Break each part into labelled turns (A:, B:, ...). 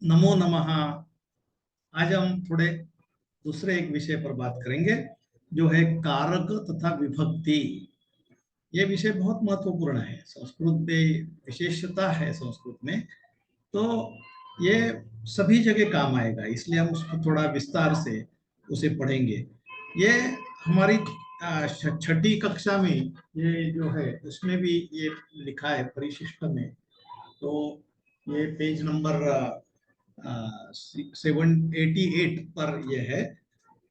A: नमो नमः। आज हम थोड़े दूसरे एक विषय पर बात करेंगे, जो है कारक तथा विभक्ति। ये विषय बहुत महत्वपूर्ण है, संस्कृत में विशेषता है संस्कृत में। तो ये सभी जगह काम आएगा, इसलिए हम उसको थोड़ा विस्तार से उसे पढ़ेंगे। ये हमारी छठी कक्षा में ये जो है उसमें भी ये लिखा है परिशिष्ट में। तो ये पेज नंबर 788 पर ये है।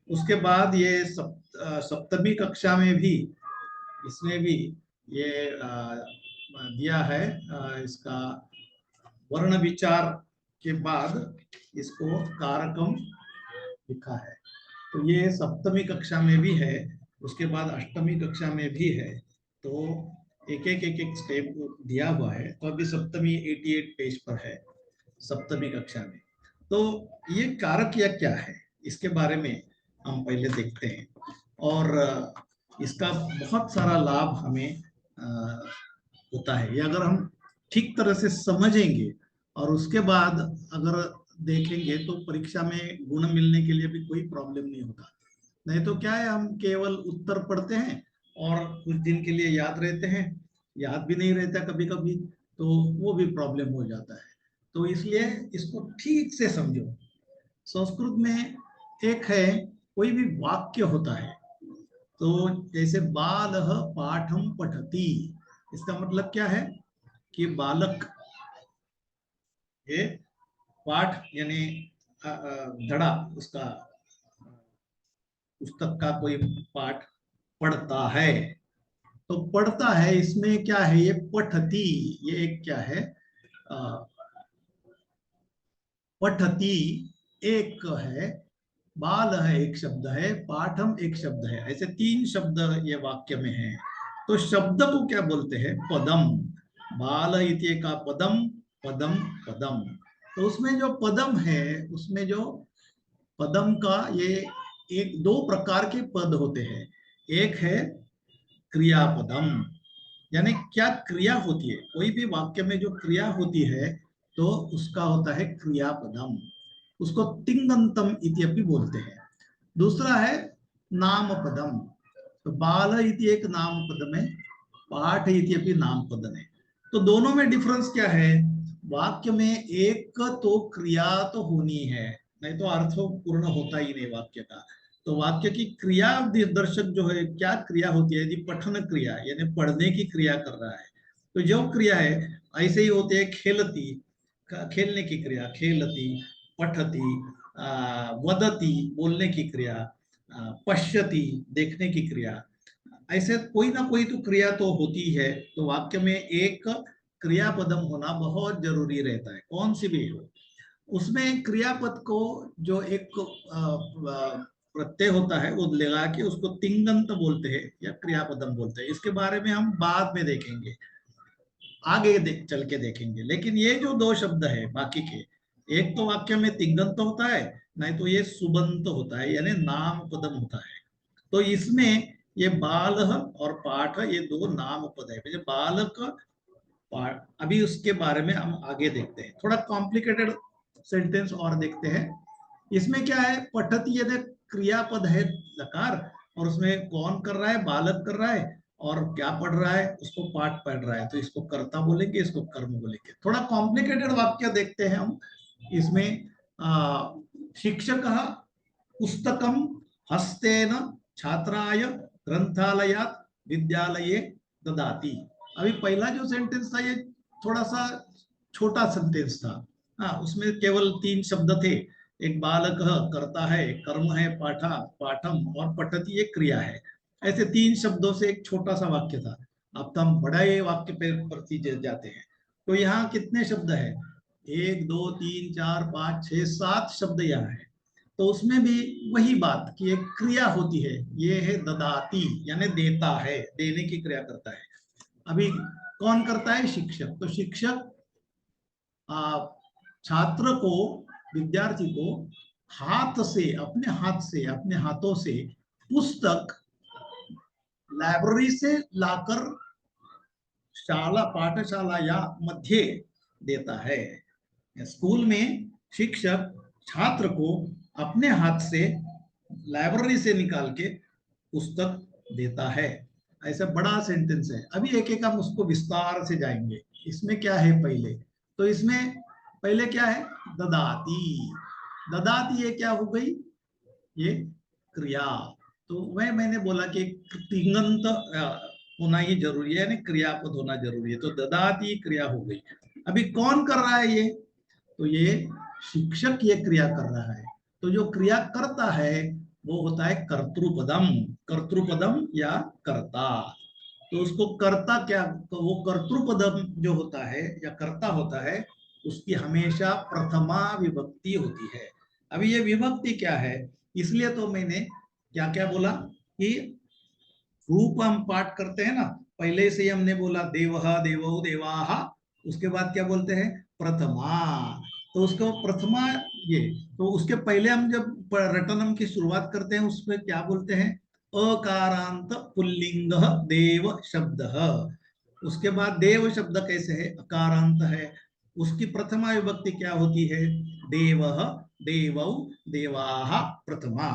A: उसके बाद ये सप्तमी कक्षा में भी इसमें भी ये दिया है। इसका वर्ण विचार के बाद इसको कारकम लिखा है। तो ये सप्तमी कक्षा में भी है, उसके बाद अष्टमी कक्षा में भी है। तो एक एक स्टेप दिया हुआ है। तो अभी सप्तमी 88 पेज पर है, सप्तमी कक्षा में। तो ये कारक या क्या है, इसके बारे में हम पहले देखते हैं। और इसका बहुत सारा लाभ हमें होता है। ये अगर हम ठीक तरह से समझेंगे और उसके बाद अगर देखेंगे तो परीक्षा में गुण मिलने के लिए भी कोई प्रॉब्लम नहीं होता। नहीं तो क्या है, हम केवल उत्तर पढ़ते हैं और कुछ दिन के लिए याद रहते हैं, याद भी नहीं रहता कभी कभी, तो वो भी प्रॉब्लम हो जाता है। तो इसलिए इसको ठीक से समझो। संस्कृत में एक है, कोई भी वाक्य होता है तो जैसे बालः पाठम पठति, इसका मतलब क्या है कि बालक ये पाठ यानी धड़ा, उसका पुस्तक का कोई पाठ पढ़ता है। तो पढ़ता है, इसमें क्या है, ये पठती, ये एक क्या है, पठती एक है, बाल है एक शब्द है, पाठम एक शब्द है, ऐसे तीन शब्द ये वाक्य में है। तो शब्द को क्या बोलते हैं, पदम। बाल इति का पदम, पदम पदम। तो उसमें जो पदम है, उसमें जो पदम का ये एक दो प्रकार के पद होते हैं। एक है क्रियापदम, यानी क्या क्रिया होती है, कोई भी वाक्य में जो क्रिया होती है तो उसका होता है क्रियापदम। उसको तिङन्तम इत्यपि बोलते हैं। दूसरा है नाम पदम। तो बाल इति एक नाम पदम है, पाठ इत्यपि नाम पदम है। तो दोनों में डिफरेंस क्या है, वाक्य में एक तो क्रिया तो होनी है, नहीं तो अर्थ पूर्ण होता ही नहीं वाक्य का। तो वाक्य की क्रिया दर्शक जो है, क्या क्रिया होती है, यदि पठन क्रिया यानी पढ़ने की क्रिया कर रहा है तो जो क्रिया है ऐसे ही होते है, खेलती, खेलने की क्रिया, खेलती, पठती, वदती, बोलने की क्रिया, पश्यति, देखने की क्रिया। ऐसे कोई ना कोई तो क्रिया तो होती है। तो वाक्य में एक क्रियापदम होना बहुत जरूरी रहता है, कौन सी भी हो। उसमें क्रियापद को जो एक प्रत्यय होता है वो लगा के उसको तिङन्त बोलते हैं या क्रियापदम बोलते हैं। इसके बारे में हम बाद में देखेंगे, आगे चल के देखेंगे। लेकिन ये जो दो शब्द है बाकी के, एक तो वाक्य में तिङन्त होता है, नहीं तो ये सुबंत होता है यानी नाम पदम होता है। तो इसमें ये बाल और पाठ ये दो नाम पद है। बालक पाठ, अभी उसके बारे में हम आगे देखते हैं। थोड़ा कॉम्प्लिकेटेड सेंटेंस और देखते हैं। इसमें क्या है, पठती यदि क्रियापद है लकार, और उसमें कौन कर रहा है, बालक कर रहा है, और क्या पढ़ रहा है, उसको पाठ पढ़ रहा है, तो इसको कर्ता बोलेंगे, इसको कर्म बोलेंगे। थोड़ा कॉम्प्लिकेटेड वाक्य देखते हैं हम इसमें। शिक्षक पुस्तकम हस्तेन छात्राय ग्रंथालयात विद्यालये ददाति। अभी पहला जो सेंटेंस था ये थोड़ा सा छोटा सेंटेंस था। हाँ, उसमें केवल तीन शब्द थे, एक बालक करता है, कर्म है पाठा पाठम, और पठती एक क्रिया है। ऐसे तीन शब्दों से एक छोटा सा वाक्य था। अब तो हम बड़े वाक्य पे प्रति जाते हैं। तो यहाँ कितने शब्द है, एक दो तीन चार पांच छह सात शब्द यहाँ है। तो उसमें भी वही बात कि एक क्रिया होती है, ये है ददाती यानी देता है, देने की क्रिया करता है। अभी कौन करता है, शिक्षक। तो शिक्षक छात्र को, विद्यार्थी को हाथ से, अपने हाथ से, अपने हाथों से पुस्तक लाइब्रेरी से लाकर शाला पाठशाला या मध्य देता है। स्कूल में शिक्षक छात्र को अपने हाथ से लाइब्रेरी से निकाल के पुस्तक देता है। ऐसा बड़ा सेंटेंस है। अभी एक एक हम उसको विस्तार से जाएंगे। इसमें क्या है पहले, तो इसमें पहले क्या है, ददाती। ददाती ये क्या हो गई, ये क्रिया। तो मैंने बोला कि तिङंत होना ही जरूरी है, यानी क्रियापद होना जरूरी है। तो ददाती क्रिया हो गई। अभी कौन कर रहा है ये, तो ये शिक्षक ये क्रिया कर रहा है। तो जो क्रिया करता है वो होता है कर्तृपदम। कर्तृपदम या कर्ता। तो उसको कर्ता क्या, तो वो कर्तृपदम जो होता है या कर्ता होता है, उसकी हमेशा प्रथमा विभक्ति होती है। अभी ये विभक्ति क्या है, इसलिए तो मैंने क्या क्या बोला कि रूप हम पाठ करते हैं ना, पहले से ही हमने बोला देवः देवौ देवाः, उसके बाद क्या बोलते हैं, प्रथमा। तो उसको प्रथमा, ये तो उसके पहले हम जब रटनम की शुरुआत करते हैं उसमें क्या बोलते हैं, अकारांत पुल्लिंग देव शब्द। उसके बाद देव शब्द कैसे है, अकारांत है। उसकी प्रथमा विभक्ति क्या होती है, देवः देवौ देवाः प्रथमा।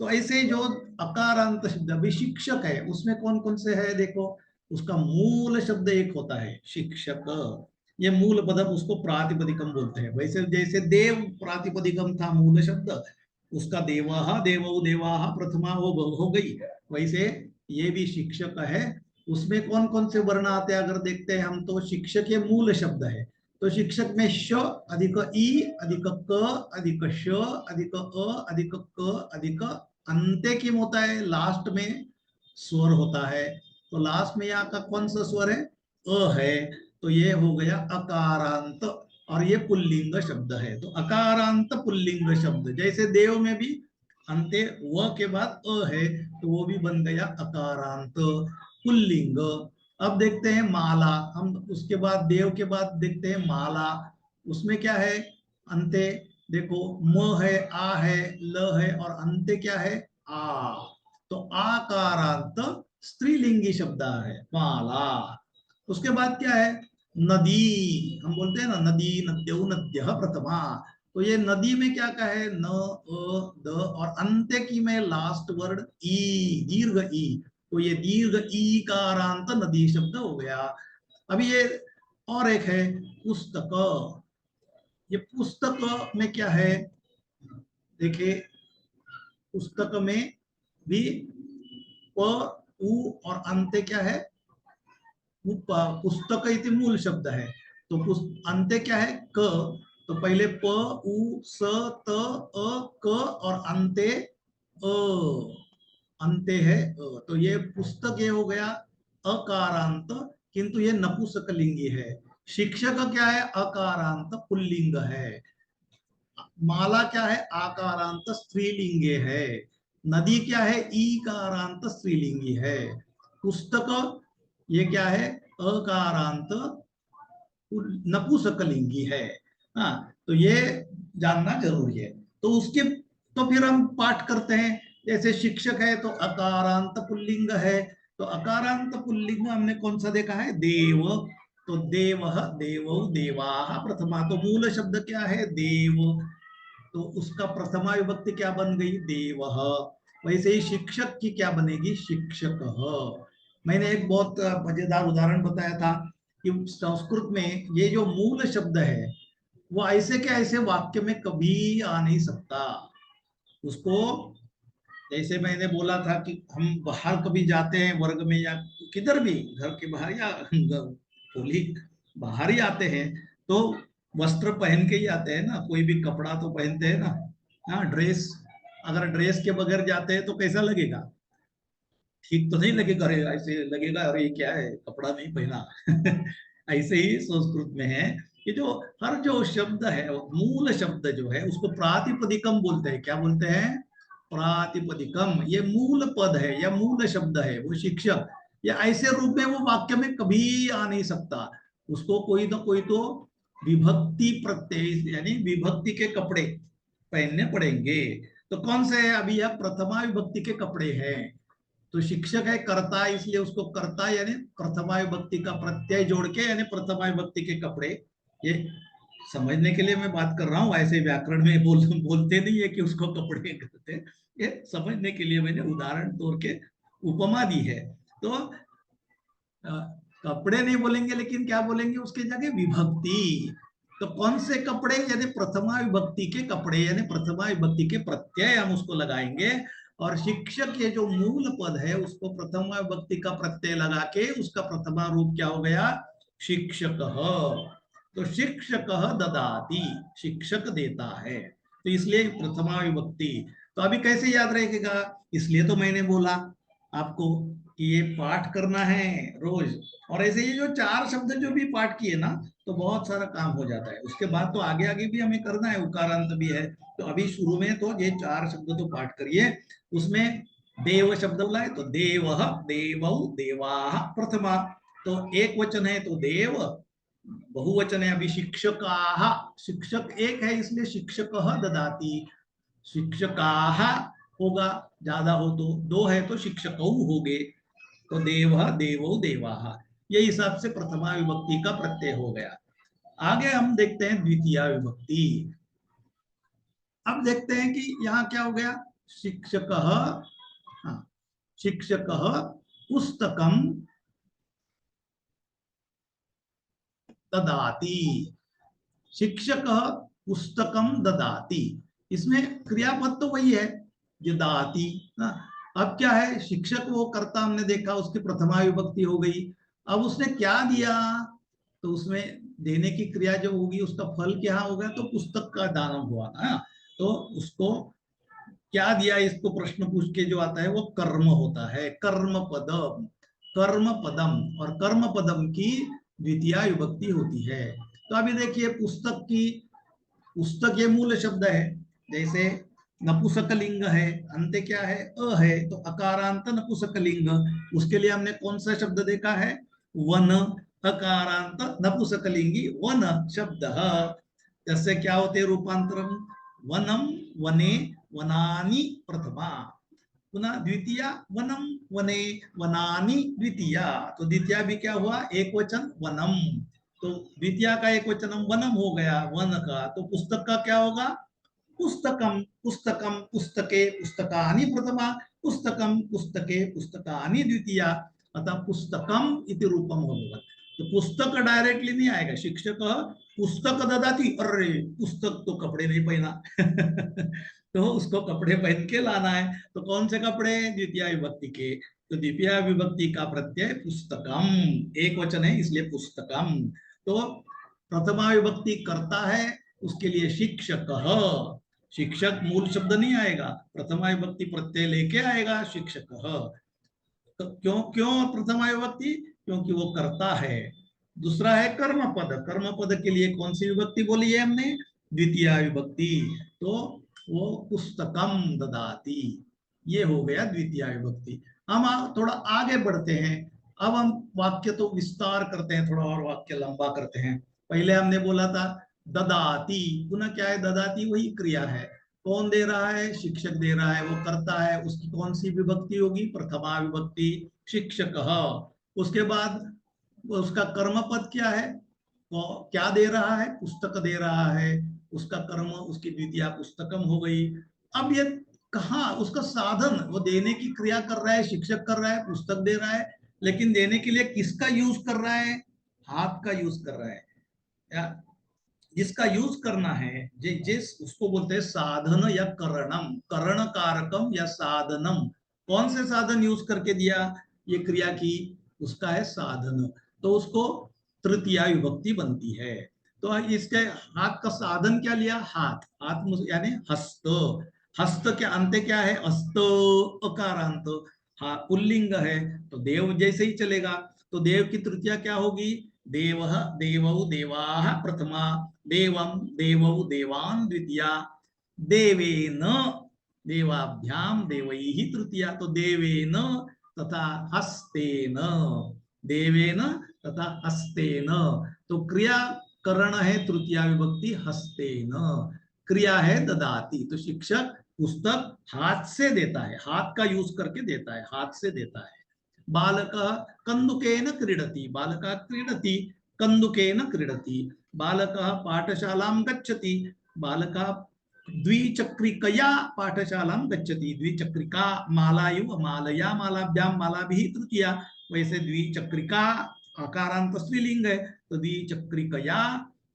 A: तो ऐसे जो अकारांत शब्द अभी शिक्षक है, उसमें कौन कौन से है देखो, उसका मूल शब्द एक होता है शिक्षक, ये मूल पदम, उसको प्रातिपदिकम बोलते हैं। वैसे जैसे देव प्रातिपदिकम था मूल शब्द, उसका देवाः देवौ देवाः प्रथमा वो हो गई, वैसे ये भी शिक्षक है। उसमें कौन कौन से वर्ण आते हैं अगर देखते हैं हम, तो शिक्षक ये मूल शब्द है। तो शिक्षक में श अधिक ई अधिक क अधिक श अधिक अ अधिक क अधिक अंत्य किम होता है, लास्ट में स्वर होता है। तो लास्ट में यहाँ का कौन सा स्वर है, अ है। तो ये हो गया अकारांत, और ये पुल्लिंग शब्द है। तो अकारांत पुल्लिंग शब्द, जैसे देव में भी अंत्य व के बाद अ है, तो वो भी बन गया अकारांत पुल्लिंग। अब देखते हैं माला, हम उसके बाद देव के बाद देखते हैं माला। उसमें क्या है, अंत्य देखो म है, आ है, ल है, और अंत्य क्या है, आ। तो आकारांत स्त्रीलिंगी शब्द है माला। उसके बाद क्या है, नदी, हम बोलते हैं ना नदी, नद्यौ नद्यः प्रथमा। तो ये नदी में क्या का है, न अ द, और अंत्य की में लास्ट वर्ड ई, दीर्घ ई। तो ये दीर्घ ई कारांत नदी शब्द हो गया। अभी ये और एक है पुस्तक। ये पुस्तक में क्या है, देखिए पुस्तक में भी प उ और अंत्य क्या है, पुस्तक इति मूल शब्द है। तो अंत्य क्या है, क। तो पहले प उ स त अ क, और अंत्य अ, अंत्य है अ। तो ये पुस्तक ये हो गया अकारांत, किंतु ये नपुंसकलिंगी है। शिक्षक क्या है, अकारांत पुल्लिंग है। माला क्या है, आकारांत स्त्रीलिंगे है। नदी क्या है, ईकारांत स्त्रीलिंगी है। पुस्तक ये क्या है, अकारांत नपुंसकलिंगी है। हाँ, तो ये जानना जरूरी है। तो उसके, तो फिर हम पाठ करते हैं। जैसे शिक्षक है तो अकारांत पुल्लिंग है। तो अकारांत पुल्लिंग हमने कौन सा देखा है, देव। तो देवः देवौ देवाः प्रथमा। तो मूल शब्द क्या है, देव। तो उसका प्रथमा विभक्ति क्या बन गई, देवः। वैसे ही शिक्षक की क्या बनेगी, शिक्षकः। मैंने एक बहुत मजेदार उदाहरण बताया था कि संस्कृत में ये जो मूल शब्द है वो ऐसे के ऐसे वाक्य में कभी आ नहीं सकता। उसको, जैसे मैंने बोला था कि हम बाहर कभी जाते हैं वर्ग में या किधर भी, घर के बाहर या होली बाहर ही आते हैं, तो वस्त्र पहन के ही आते हैं ना, कोई भी कपड़ा तो पहनते हैं ना। हाँ, ड्रेस, अगर ड्रेस के बगैर जाते हैं तो कैसा लगेगा, ठीक तो नहीं लगेगा, अरे ऐसे लगेगा अरे ये क्या है, कपड़ा नहीं पहना। ऐसे ही संस्कृत में है कि जो हर जो शब्द है, मूल शब्द जो है उसको प्रातिपदिकम बोलते हैं। क्या बोलते हैं, प्रातिपदिकम। ये मूल पद है या मूल शब्द है वो शिक्षक, या ऐसे रूप में वो वाक्य में कभी आ नहीं सकता। उसको कोई ना कोई तो विभक्ति प्रत्यय यानी विभक्ति के कपड़े पहनने पड़ेंगे। तो कौन से है, अभी यह प्रथमा विभक्ति के कपड़े हैं। तो शिक्षक है कर्ता, इसलिए उसको कर्ता यानी प्रथमा विभक्ति का प्रत्यय जोड़ के, यानी प्रथमा विभक्ति के कपड़े ये समझने के लिए मैं बात कर रहा हूँ, ऐसे व्याकरण में बोलते नहीं है कि उसको कपड़े कहते हैं। ये समझने के लिए मैंने उदाहरण तौर के उपमा दी है। तो अ, कपड़े नहीं बोलेंगे, लेकिन क्या बोलेंगे उसके जगह? विभक्ति। तो कौन से कपड़े? यानी प्रथमा विभक्ति के कपड़े, यानी प्रथमा विभक्ति के प्रत्यय हम उसको लगाएंगे। और शिक्षक ये जो मूल पद है उसको प्रथमा विभक्ति का प्रत्यय लगा के उसका प्रथमा रूप क्या हो गया? शिक्षक। तो शिक्षक ददाति, शिक्षक देता है। तो इसलिए प्रथमा विभक्ति। तो अभी कैसे याद रहेगा? इसलिए तो मैंने बोला आपको कि ये पाठ करना है रोज। और ऐसे ये जो 4 शब्द जो भी पाठ किए ना, तो बहुत सारा काम हो जाता है। उसके बाद तो आगे आगे भी हमें करना है, उकारांत भी है। तो अभी शुरू में तो ये 4 शब्द तो पाठ करिए। उसमें देव शब्द बोला है, तो देव, देवौ, देवाः प्रथमा। तो एक वचन है तो देव, बहुवचन है अभी शिक्षकाः। शिक्षक एक है इसलिए शिक्षकः ददाति। शिक्षकाः होगा, ज्यादा हो तो 2 है तो शिक्षकौ हो गए। तो देव, देवो, देवाः, ये हिसाब से प्रथमा विभक्ति का प्रत्यय हो गया। आगे हम देखते हैं द्वितीय विभक्ति। अब देखते हैं कि यहाँ क्या हो गया? शिक्षकः, हाँ, शिक्षकः पुस्तकं ददाति। शिक्षक पुस्तकम ददाति, इसमें क्रियापद तो वही है जो दाती ना। अब क्या है? शिक्षक वो करता हमने देखा, उसकी प्रथमा विभक्ति हो गई। अब उसने क्या दिया? तो उसमें देने की क्रिया जो होगी उसका फल क्या होगा? तो पुस्तक का दान हुआ ना। तो उसको क्या दिया, इसको प्रश्न पूछ के जो आता है वो कर्म होता है, कर्म पदम। कर्म पदम, और कर्म पदम की द्वितीय विभक्ति होती है। तो अभी देखिए पुस्तक की, पुस्तक ये मूल शब्द है। जैसे नपुसकलिंग है, अंत्य क्या है? अ है, तो अकारांत नपुसकलिंग। उसके लिए हमने कौन सा शब्द देखा है? वन। अकारांत नपुसकलिंगी वन शब्द। जैसे क्या होते रूपांतरम? वनम, वने, वनानि प्रथमा। पुनः द्वितीय वनम, वने, वनानि द्वितीय। तो द्वितीय भी क्या हुआ? एक वचन वनम। तो द्वितीय का एक वचन वनम हो गया, वन का। तो पुस्तक का क्या होगा? पुस्तकम, पुस्तकम, पुस्तके, पुस्तकानि प्रथमा, पुस्तकम, पुस्तके, पुस्तकानि द्वितीय। अतः पुस्तकम इति रूपम होगा। तो पुस्तक डायरेक्टली नहीं आएगा। शिक्षक पुस्तक ददाति, अरे पुस्तक तो कपड़े नहीं पहना तो उसको कपड़े पहन के लाना है। तो कौन से कपड़े? द्वितीय विभक्ति के। तो द्वितीय विभक्ति का प्रत्यय पुस्तकम, एक वचन है इसलिए पुस्तकम। तो प्रथमा विभक्ति करता है, उसके लिए शिक्षक। शिक्षक मूल शब्द नहीं आएगा, प्रथमा विभक्ति प्रत्यय लेके आएगा शिक्षक। तो क्यों क्यों प्रथमा विभक्ति? क्योंकि वो करता है। दूसरा है कर्म पद। कर्म पद के लिए कौन सी विभक्ति बोली है हमने? द्वितीय विभक्ति। तो वो पुस्तकम ददाति, ये हो गया द्वितीय विभक्ति। हम थोड़ा आगे बढ़ते हैं। अब हम वाक्य तो विस्तार करते हैं, थोड़ा और वाक्य लंबा करते हैं। पहले हमने बोला था ददाति, पुनः क्या है? ददाति वही क्रिया है। कौन दे रहा है? शिक्षक दे रहा है, वो करता है। उसकी कौन सी विभक्ति होगी? प्रथमा विभक्ति, शिक्षक। उसके बाद उसका कर्म पद क्या है? वो क्या दे रहा है? पुस्तक दे रहा है। उसका कर्म, उसकी द्वितीय पुस्तकम हो गई। अब ये कहा उसका साधन, वो देने की क्रिया कर रहा है, शिक्षक कर रहा है, पुस्तक दे रहा है। लेकिन देने के लिए किसका यूज कर रहा है? हाथ का यूज कर रहा है। या जिसका यूज करना है, जिस उसको बोलते हैं साधन या करणम, करण कारकम या साधनम। कौन से साधन यूज करके दिया ये क्रिया की? उसका है साधन। तो उसको तृतीय विभक्ति बनती है। तो इसके हाथ का साधन क्या लिया? हाथ। हाथ यानी हस्त। हस्त के अंत्य क्या है? हस्त, अकारांत। हाँ, पुल्लिंग है तो देव जैसे ही चलेगा। तो देव की तृतीया क्या होगी? देव, देवौ, देवाः प्रथमा, देवम, देवौ, देवान द्वितीया, देवेन, देवाभ्याम, देवैः तृतीया। तो देवेन तथा हस्तेन, देवेन तथा हस्तेन। तो क्रिया करण है तृतीया विभक्ति हस्तेन, क्रिया है ददाति। तो शिक्षक पुस्तक हाथ से देता है, हाथ का यूज करके देता है, हाथ से देता है। बालक कंदुकेन क्रीडति, बालक क्रीडति कंदुकेन क्रीडति। बालकः पाठशालां गच्छति, बालकः द्विचक्रिकया पाठशालां गच्छति, द्विचक्रिका मालायु मालया मालाभ्यां मालाभिः तृतीया, वैसे द्विचक्रिका आकारांत स्त्रीलिंग है तो द्विचक्रिकया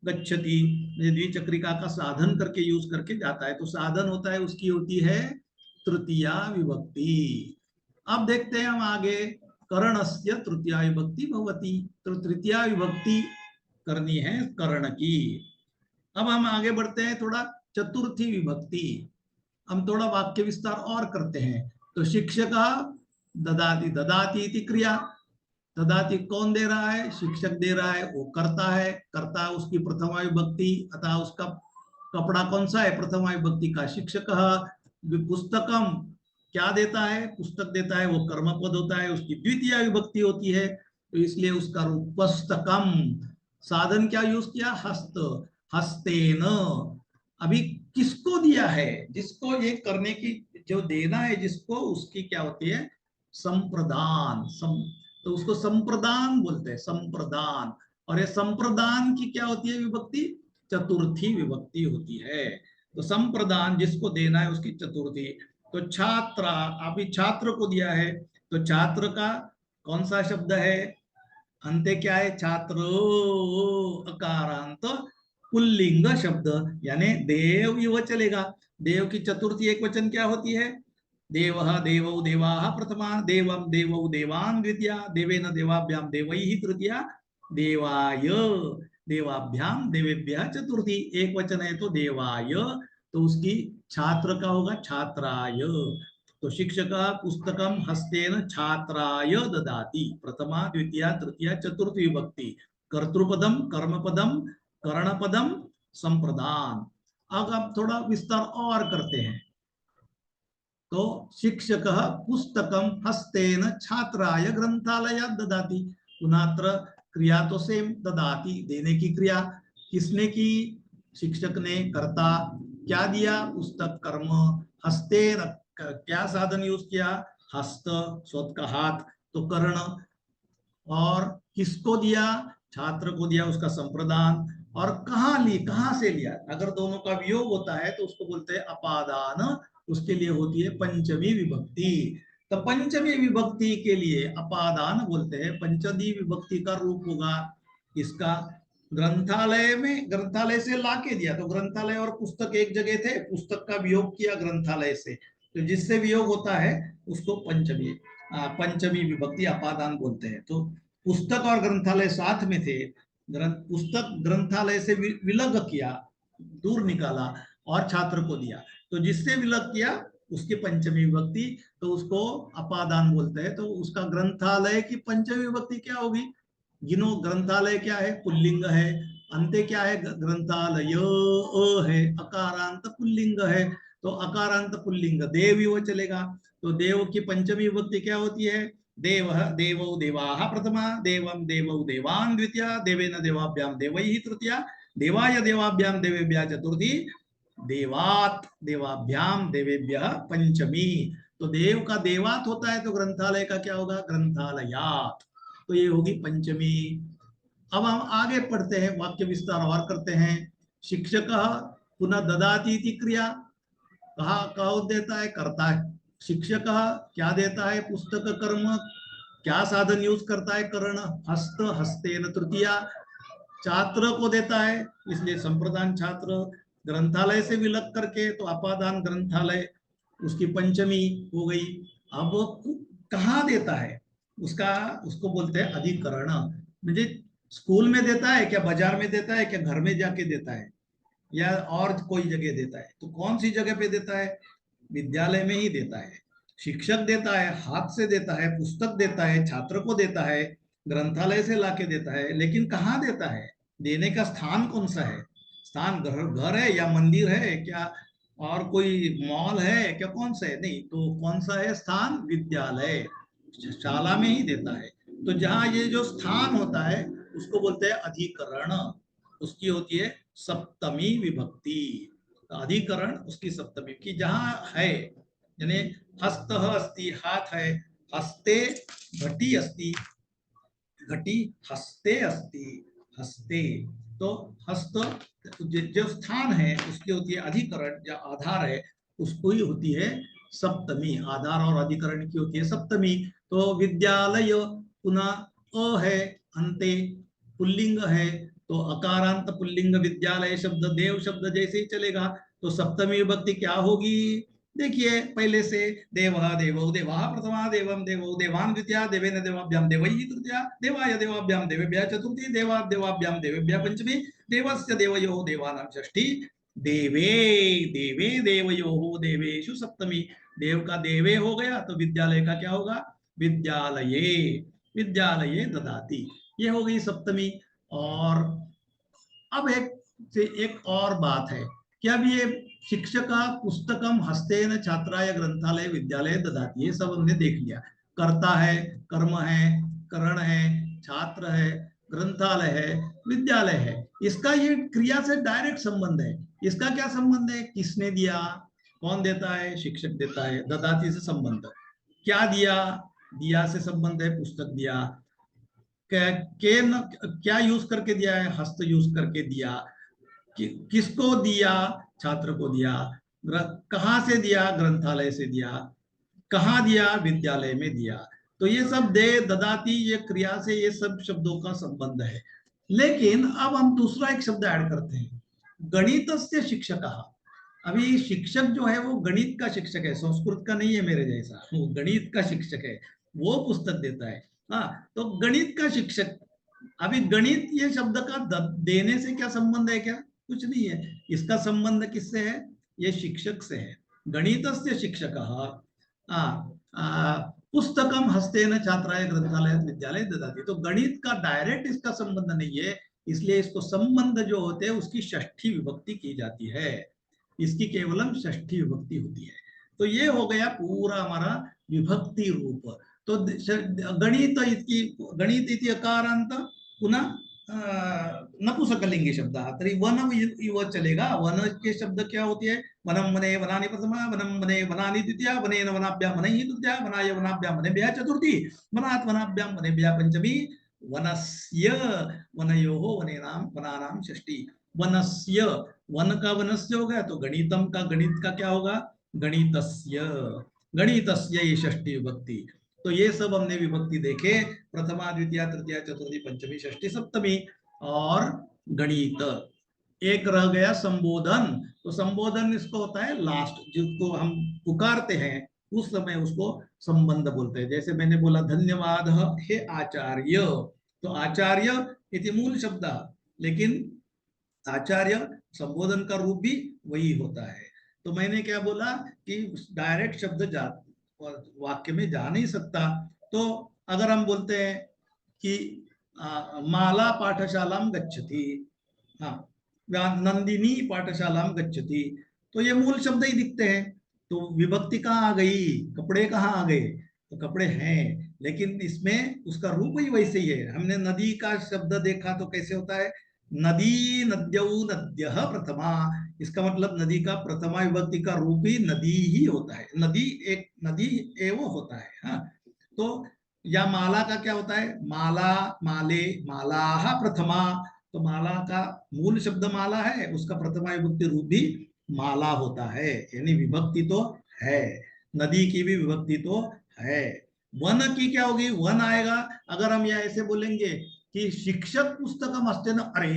A: गच्छति, द्विचक्रिका का साधन करके यूज करके जाता है, तो साधन होता है उसकी होती है तृतीया विभक्ति। अब देखते हैं हम आगे, करणस्य तृतीया विभक्ति भवति, तो तृतीया विभक्ति करनी है कर्ण की। अब हम आगे बढ़ते हैं थोड़ा चतुर्थी विभक्ति, हम थोड़ा वाक्य विस्तार और करते हैं। तो शिक्षक ददाति, ददाति इति क्रिया, ददाति कौन दे रहा है, शिक्षक दे रहा है, वो करता है, करता है उसकी प्रथमा विभक्ति, अतः उसका कपड़ा कौन सा है, प्रथमा विभक्ति का शिक्षक। पुस्तकम क्या देता है, पुस्तक देता है, वो कर्म पद होता है, उसकी द्वितीय विभक्ति होती है, तो इसलिए उसका रूप पुस्तकम। साधन क्या यूज किया, हस्त, हस्तेन। अभी किसको दिया है, जिसको ये करने की जो देना है जिसको, उसकी क्या होती है, संप्रदान। तो उसको संप्रदान बोलते हैं, संप्रदान। और ये संप्रदान की क्या होती है विभक्ति, चतुर्थी विभक्ति होती है। तो संप्रदान जिसको देना है उसकी चतुर्थी। तो छात्र, अभी छात्र को दिया है, तो छात्र का कौन सा शब्द है, अंत्य क्या है, छात्र अकारांत पुल्लिंग शब्द, यानी देव युव चलेगा। देव की चतुर्थी एक वचन क्या होती है, देवः देवौ देवाः प्रथमा, देवं देवौ देवान् द्वितीया, देवेन देवाभ्याम देवैः तृतीया, देवाय देवाभ्याम देवेभ्यः चतुर्थी। एक वचन है तो देवाय, तो उसकी छात्र का होगा छात्राय। तो शिक्षक पुस्तकम हस्तेन छात्राय ददाति, प्रथमा द्वितीया तृतीया चतुर्थी विभक्ति, कर्तृपदम कर्मपदम करणपदम संप्रदान। अब थोड़ा विस्तार और करते हैं। तो शिक्षक पुस्तकम हस्तेन छात्राय ग्रंथालयात ददाति, पुनः क्रिया तो सेम, ददाति देने की क्रिया, किसने की, शिक्षक ने, कर्ता, क्या दिया, पुस्तक कर्म, हस्तेन क्या साधन यूज किया, हस्त स्वत का हाथ, तो कर्ण, और किसको दिया, छात्र को दिया, उसका संप्रदान। और कहाँ ली, कहाँ से लिया, अगर दोनों का वियोग होता है तो उसको बोलते हैं अपादान, उसके लिए होती है पंचमी विभक्ति। तो पंचमी विभक्ति के लिए अपादान बोलते हैं। पंचमी विभक्ति का रूप होगा इसका, ग्रंथालय में, ग्रंथालय से लाके दिया, तो ग्रंथालय और पुस्तक एक जगह थे, पुस्तक का वियोग किया ग्रंथालय से, तो जिससे वियोग होता है उसको पंचमी पंचमी विभक्ति अपादान बोलते हैं। तो पुस्तक और ग्रंथालय साथ में थे, पुस्तक ग्रंथालय से विलग किया, दूर निकाला और छात्र को दिया, तो जिससे विलग किया उसकी पंचमी विभक्ति, तो उसको अपादान बोलते हैं। तो उसका ग्रंथालय की पंचमी विभक्ति क्या होगी, गिनो, ग्रंथालय क्या है, पुल्लिंग है, अंत्य क्या है, ग्रंथालय है, अकारांत पुल्लिंग है, तो अकारांत पुल्लिंग देव युव चलेगा। तो देव की पंचमी विभक्ति क्या होती है, देव देवौ देवाः प्रथमा, देवं देवौ देवान् द्वितीया, देवेन देवाभ्याम देवैः तृतीया, देवाय देवाभ्याम देवेभ्यः चतुर्थी, देवात देवाभ्याम देवेभ्यः पंचमी। तो देव का देवात होता है, तो ग्रंथालय का क्या होगा, ग्रंथालयात, तो ये होगी पंचमी। अब हम आगे पढ़ते हैं, वाक्य विस्तार और करते हैं। शिक्षक पुनः ददाति इति क्रिया, कहा कहा देता है, करता है। शिक्षक क्या देता है, पुस्तक कर्म, क्या साधन यूज करता है, कर्ण, हस्त, हस्तेन तृतीया, छात्र को देता है, इसलिए संप्रदान छात्र, ग्रंथालय से विलग करके तो अपादान ग्रंथालय, उसकी पंचमी हो गई। अब कहाँ देता है, उसका, उसको बोलते हैं अधिकरण। मुझे स्कूल में देता है क्या, बाजार में देता है क्या, घर में जाके देता है, या और कोई जगह देता है, तो कौन सी जगह पे देता है, विद्यालय में ही देता है। शिक्षक देता है, हाथ से देता है, पुस्तक देता है, छात्र को देता है, ग्रंथालय से लाके देता है, लेकिन कहाँ देता है, देने का स्थान कौन सा है, स्थान घर है या मंदिर है क्या, और कोई मॉल है क्या, कौन सा है, नहीं, तो कौन सा है स्थान, विद्यालय, शाला में ही देता है। तो जहाँ ये जो स्थान होता है उसको बोलते हैं अधिकरण, उसकी होती है सप्तमी विभक्ति। अधिकरण उसकी सप्तमी की, जहाँ है, यानी हस्त अस्ति, हाथ है, हस्ते घटी अस्ति, घटी हस्ते अस्ति, हस्ते, तो हस्त जो स्थान है उसकी होती है अधिकरण, या आधार है उसको ही होती है सप्तमी। आधार और अधिकरण की होती है सप्तमी। तो विद्यालय, पुनः अ है अंते, पुल्लिंग है, तो अकारांत पुल्लिंग विद्यालय शब्द देव शब्द जैसे ही चलेगा। तो सप्तमी विभक्ति क्या होगी? देखिए पहले से देवः देवौ देवाः प्रथमा, देवम देवौ देवान् द्वितीया, देवेन देवाभ्याम देवैः तृतीया, देवाय देवाभ्याम देवेभ्यः चतुर्थी, देवात् देवाभ्याम देवेभ्यः पंचमी, देवस्य देवयोः देवानां षष्ठी, देवे देवे देवयोः देवेषु सप्तमी। देव का देवे हो गया तो विद्यालय का क्या होगा? विद्यालये, विद्यालये ददाति, ये हो गई सप्तमी। और अब एक और बात है कि अब ये शिक्षक पुस्तकम हस्तेन छात्राय ग्रंथालय विद्यालय ददाति, ये सब हमने देख लिया। कर्ता है, कर्म है, करण है, छात्र है, ग्रंथालय है, विद्यालय है। इसका ये क्रिया से डायरेक्ट संबंध है। इसका क्या संबंध है? किसने दिया? कौन देता है? शिक्षक देता है। ददाति से संबंध, क्या दिया? दिया से संबंध है, पुस्तक दिया। क्या यूज करके दिया है? हस्त यूज करके दिया। किसको दिया? छात्र को दिया। कहां से दिया? ग्रंथालय से दिया। कहाँ दिया? विद्यालय में दिया। तो ये सब दे ददाती, ये क्रिया से ये सब शब्दों का संबंध है। लेकिन अब हम दूसरा एक शब्द ऐड करते हैं, गणितस्य शिक्षकः। अभी शिक्षक जो है वो गणित का शिक्षक है, संस्कृत का नहीं है मेरे जैसा, वो गणित का शिक्षक है, वो पुस्तक देता है। हाँ, तो गणित का शिक्षक। अभी गणित ये शब्द का देने से क्या संबंध है? क्या? कुछ नहीं है। इसका संबंध किससे है? ये शिक्षक से है। गणितस्य शिक्षकः पुस्तकम हस्तेन छात्राय ग्रंथालय विद्यालय ददाति। तो गणित का डायरेक्ट इसका संबंध नहीं है, इसलिए इसको संबंध जो होते हैं उसकी षष्ठी विभक्ति की जाती है। इसकी केवलम षष्ठी विभक्ति होती है। तो ये हो गया पूरा हमारा विभक्ति रूप। तो गणित इति, गणित इति अकारांत, पुनः नपुंसकलिंगी शब्द, तरी वन इव चलेगा। वन के शब्द क्या होती है? वनम वने वनानि प्रथमा, वनम वने वनानि द्वितीया, वनेन वनाभ्याम वनैः तृतीया, वनाय वनाभ्याम वनेभ्यः चतुर्थी, वनात् वनाभ्याम वनेभ्यः पंचमी, वनस्य वनयोः वनेनां वनानां षष्ठी। वनस्य, वन का वनस्य हो गया, तो गणितम का गणित का क्या होगा? गणितस्य, गणितस्य ये षष्ठी विभक्ति। तो ये सब हमने विभक्ति देखे, प्रथमा द्वितीय तृतीय चतुर्थी पंचमी षष्ठी सप्तमी। और गणित एक रह गया संबोधन। तो संबोधन इसको होता है लास्ट, जिसको हम पुकारते हैं उस समय उसको संबंध बोलते हैं। जैसे मैंने बोला धन्यवाद हे आचार्य, तो आचार्य इति मूल शब्द, लेकिन आचार्य संबोधन का रूप भी वही होता है। तो मैंने क्या बोला कि डायरेक्ट शब्द वाक्य में जा नहीं सकता। तो अगर हम बोलते हैं कि माला पाठशालाम गच्छति, हाँ, नंदिनी पाठशालाम गच्छति, तो ये मूल शब्द ही दिखते हैं। तो विभक्ति कहाँ आ गई? कपड़े कहाँ आ गए? तो कपड़े हैं, लेकिन इसमें उसका रूप ही वैसे ही है। हमने नदी का शब्द देखा तो कैसे होता है? नदी नद्यौ नद्यः प्रथमा। इसका मतलब नदी का प्रथमा विभक्ति का रूप ही नदी ही होता है। नदी एक नदी एवं होता है। हाँ, तो या माला का क्या होता है? माला, माले, मालाः प्रथमा। तो माला का मूल शब्द माला है, उसका प्रथमा विभक्ति रूप भी माला होता है, यानी विभक्ति तो है। नदी की भी विभक्ति तो है। वन की क्या होगी? वन आएगा। अगर हम यह ऐसे बोलेंगे कि शिक्षक पुस्तकम हस्तेन, अरे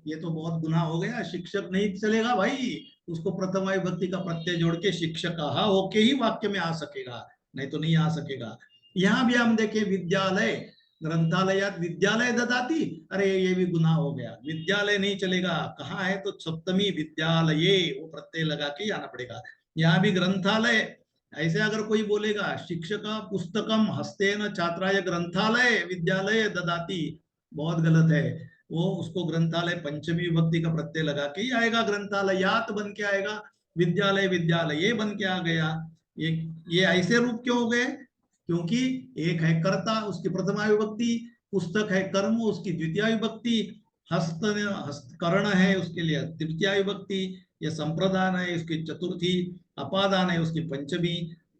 A: ये तो बहुत गुनाह हो गया, शिक्षक नहीं चलेगा भाई। उसको प्रथमा विभक्ति का प्रत्यय जोड़ के शिक्षक होके ही वाक्य में आ सकेगा, नहीं तो नहीं आ सकेगा। यहाँ भी हम देखें विद्यालय, ग्रंथालयात विद्यालय ददाति, अरे ये भी गुनाह हो गया, विद्यालय नहीं चलेगा। कहाँ है? तो सप्तमी विद्यालये, वो प्रत्यय लगा के आना पड़ेगा। यहाँ भी ग्रंथालय, ऐसे अगर कोई बोलेगा शिक्षक पुस्तकम हस्तेन छात्राय ग्रंथालय विद्यालय ददाति, बहुत गलत है। वो उसको ग्रंथालय पंचमी विभक्ति का प्रत्यय लगा के ही आएगा, ग्रंथालयात बन के आएगा, विद्यालय विद्यालय बन के आ गया। ये ऐसे रूप क्यों हो गए? क्योंकि एक है कर्ता, उसकी प्रथमा विभक्ति, पुस्तक है कर्म, उसकी द्वितीय विभक्ति, हस्तकरण है उसके लिए तृतीय विभक्ति, यह संप्रदान है उसकी चतुर्थी, अपादान है उसकी पंचमी,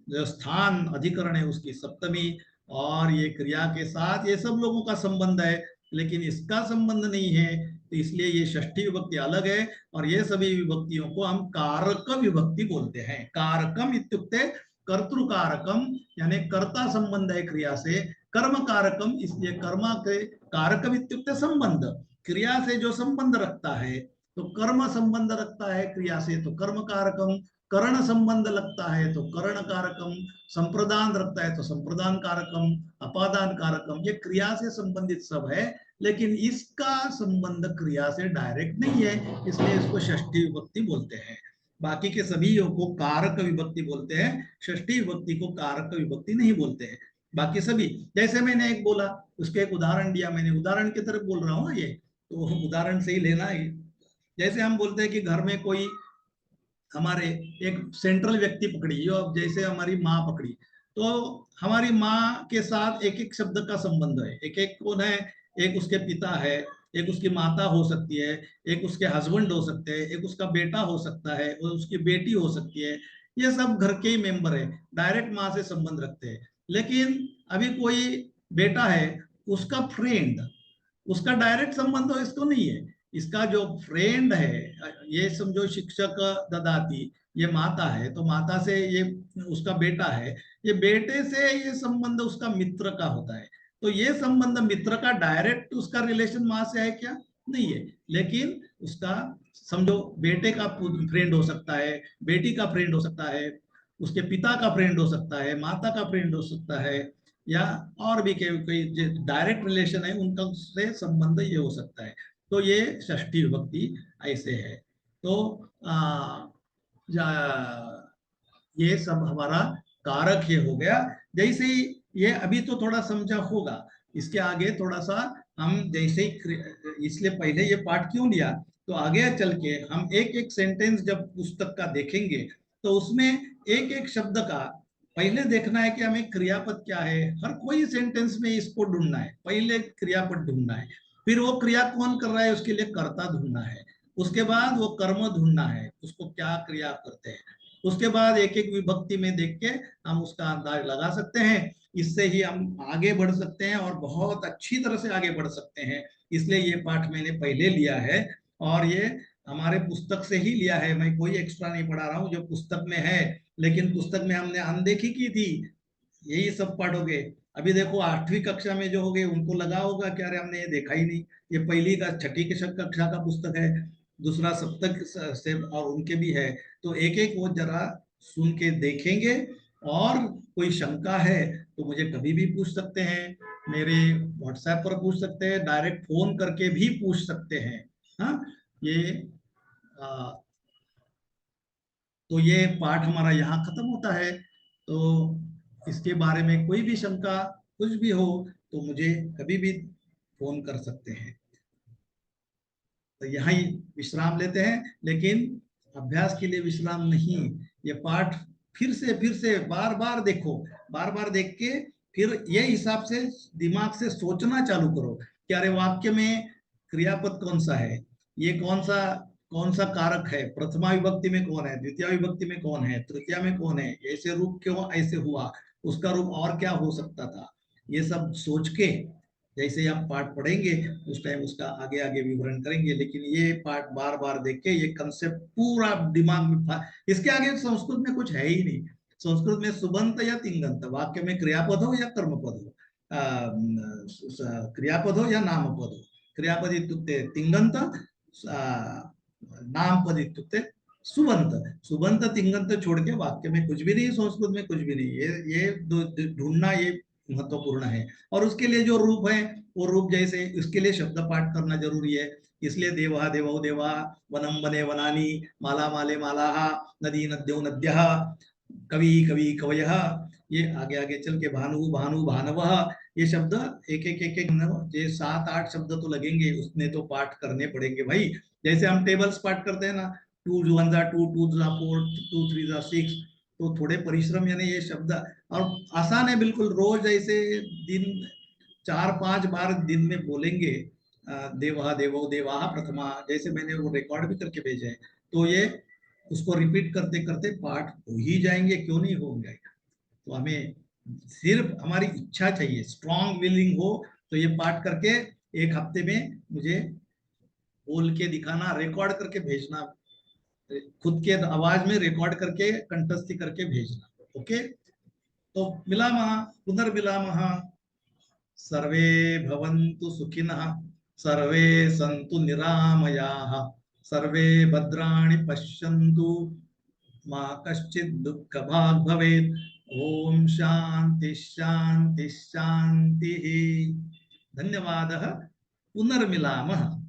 A: जो स्थान अधिकरण है उसकी सप्तमी। और ये क्रिया के साथ ये सब लोगों का संबंध है, लेकिन इसका संबंध नहीं है। तो इसलिए ये षष्ठी विभक्ति अलग है, और ये सभी विभक्तियों को हम कारक विभक्ति बोलते हैं। कारकम इत्युक्ते कर्तृकारकम, यानी कर्ता संबंध है क्रिया से। कर्म कारकम, इसलिए कर्मा के कारकम इत्युक्ते संबंध, क्रिया से जो संबंध रखता है, तो कर्म संबंध रखता है क्रिया से तो कर्म कारकम, करण संबंध लगता है तो करण कारकम, संप्रदान रखता है तो संप्रदान कारकम, अपादान कारकम, ये क्रिया से संबंधित सब है। लेकिन इसका संबंध क्रिया से डायरेक्ट नहीं है, इसलिए इसको षष्ठी विभक्ति बोलते हैं। बाकी के सभी को कारक विभक्ति बोलते हैं, षष्ठी विभक्ति को कारक विभक्ति नहीं बोलते हैं। बाकी सभी, जैसे मैंने एक बोला, उसके एक उदाहरण दिया मैंने, उदाहरण की तरफ बोल रहा हूँ ये, तो उदाहरण से ही लेना है। जैसे हम बोलते हैं कि घर में कोई हमारे एक सेंट्रल व्यक्ति पकड़ी, जो अब जैसे हमारी माँ पकड़ी, तो हमारी माँ के साथ एक एक शब्द का संबंध है। एक एक कौन है, एक उसके पिता है, एक उसकी माता हो सकती है, एक उसके हस्बैंड हो सकते हैं, एक उसका बेटा हो सकता है, और उसकी बेटी हो सकती है। ये सब घर के ही मेंबर है, डायरेक्ट माँ से संबंध रखते हैं। लेकिन अभी कोई बेटा है, उसका फ्रेंड, उसका डायरेक्ट संबंध तो इसको नहीं है। इसका जो फ्रेंड है, ये समझो शिक्षक ददाती, ये माता है, तो माता से ये उसका बेटा है, ये बेटे से ये संबंध उसका मित्र का होता है। तो ये संबंध मित्र का डायरेक्ट उसका रिलेशन माँ से है क्या? नहीं है। लेकिन उसका समझो बेटे का फ्रेंड हो सकता है, बेटी का फ्रेंड हो सकता है, उसके पिता का फ्रेंड हो सकता है, माता का फ्रेंड हो सकता है, या और भी कोई डायरेक्ट रिलेशन है उनका से संबंध ये हो सकता है। तो ये षष्ठी विभक्ति ऐसे है। तो ये सब हमारा कारक ये हो गया। जैसे ही ये अभी तो थोड़ा समझा होगा, इसके आगे थोड़ा सा हम जैसे ही, इसलिए पहले ये पाठ क्यों लिया, तो आगे चल के हम एक एक सेंटेंस जब पुस्तक का देखेंगे, तो उसमें एक एक शब्द का पहले देखना है कि हमें क्रियापद क्या है। हर कोई सेंटेंस में इसको ढूंढना है, पहले क्रियापद ढूंढना है, फिर वो क्रिया कौन कर रहा है उसके लिए कर्ता ढूंढना है, उसके बाद वो कर्म ढूंढना है, उसको क्या क्रिया करते हैं, उसके बाद एक एक विभक्ति में देख के हम उसका अंदाज लगा सकते हैं। इससे ही हम आगे बढ़ सकते हैं और बहुत अच्छी तरह से आगे बढ़ सकते हैं। इसलिए ये पाठ मैंने पहले लिया है, और ये हमारे पुस्तक से ही लिया है, मैं कोई एक्स्ट्रा नहीं पढ़ा रहा हूँ, जो पुस्तक में है। लेकिन पुस्तक में हमने अनदेखी की थी, यही सब पढ़ोगे। अभी देखो 8वीं कक्षा में जो हो गए उनको लगा होगा कि अरे हमने ये देखा ही नहीं, ये पहली का छठी की कक्षा का पुस्तक है, दूसरा सप्तक से और उनके भी है। तो एक एक वो जरा सुन के देखेंगे, और कोई शंका है तो मुझे कभी भी पूछ सकते हैं, मेरे व्हाट्सएप पर पूछ सकते हैं, डायरेक्ट फोन करके भी पूछ सकते हैं। हाँ, ये आ, तो ये पाठ हमारा यहाँ खत्म होता है। तो इसके बारे में कोई भी शंका कुछ भी हो तो मुझे कभी भी फोन कर सकते हैं। तो यहाँ ही विश्राम लेते हैं, लेकिन अभ्यास के लिए विश्राम नहीं। ये पाठ फिर से बार बार देखो, बार बार देख के फिर ये हिसाब से दिमाग से सोचना चालू करो कि अरे वाक्य में क्रियापद कौन सा है, ये कौन सा कारक है, प्रथमा विभक्ति में कौन है, द्वितीय विभक्ति में कौन है, तृतीया में कौन है, ऐसे रूप क्यों ऐसे हुआ, उसका रूप और क्या हो सकता था। ये सब सोच के जैसे ही आप पाठ पढ़ेंगे उस टाइम उसका आगे आगे विवरण करेंगे। लेकिन ये पाठ बार बार देख के ये कंसेप्ट पूरा दिमाग में, इसके आगे संस्कृत में कुछ है ही नहीं। संस्कृत में सुबंत या तिंगंत, वाक्य में क्रियापद हो या कर्मपद हो, क्रियापद हो या नामपद हो। क्रियापद इत्युक्ते तिंगंत, नामपद इत्युक्ते सुबंत। सुबंत तिंगंत छोड़ के वाक्य में कुछ भी नहीं, संस्कृत में कुछ भी नहीं। ये ढूंढना ये महत्वपूर्ण है। और उसके लिए जो रूप है, वो रूप जैसे उसके लिए शब्द पाठ करना जरूरी है। इसलिए देवा देवो देवा, वनम वने वनानी, माला माले मालाः, नदी नद्यो नद्यः, कवि कवि कवयः, ये आगे आगे चल के भानु भानु भानवः, ये शब्द एक ये 7-8 शब्द तो लगेंगे, उसने तो पाठ करने पड़ेंगे भाई। जैसे हम टेबल्स पाठ करते हैं ना, 2 1 2, 2 4, 2 3 6, तो थोड़े परिश्रम, यानी ये शब्द और आसान है बिल्कुल। रोज ऐसे दिन 4-5 बार दिन में बोलेंगे, देवा देवो देवाः प्रथमा, जैसे मैंने वो रिकॉर्ड भी करके भेजे हैं, तो ये उसको रिपीट करते करते पाठ हो ही जाएंगे, क्यों नहीं होंगे। तो हमें सिर्फ हमारी इच्छा चाहिए, स्ट्रॉन्ग विलिंग हो, तो ये पाठ करके एक हफ्ते में मुझे बोल के दिखाना, रिकॉर्ड करके भेजना, खुद के आवाज में रिकॉर्ड करके कंठस्थी करके भेजना। ओके, तो मिलामः, पुनर्मिलामः। सर्वे भवन्तु सुखिनः, सर्वे सन्तु निरामयाः, सर्वे भद्राणि पश्यन्तु, मा कश्चित् दुःखभाग् भवेत्। ओम शांति शांति शांति। धन्यवादः। पुनर्मिलामः।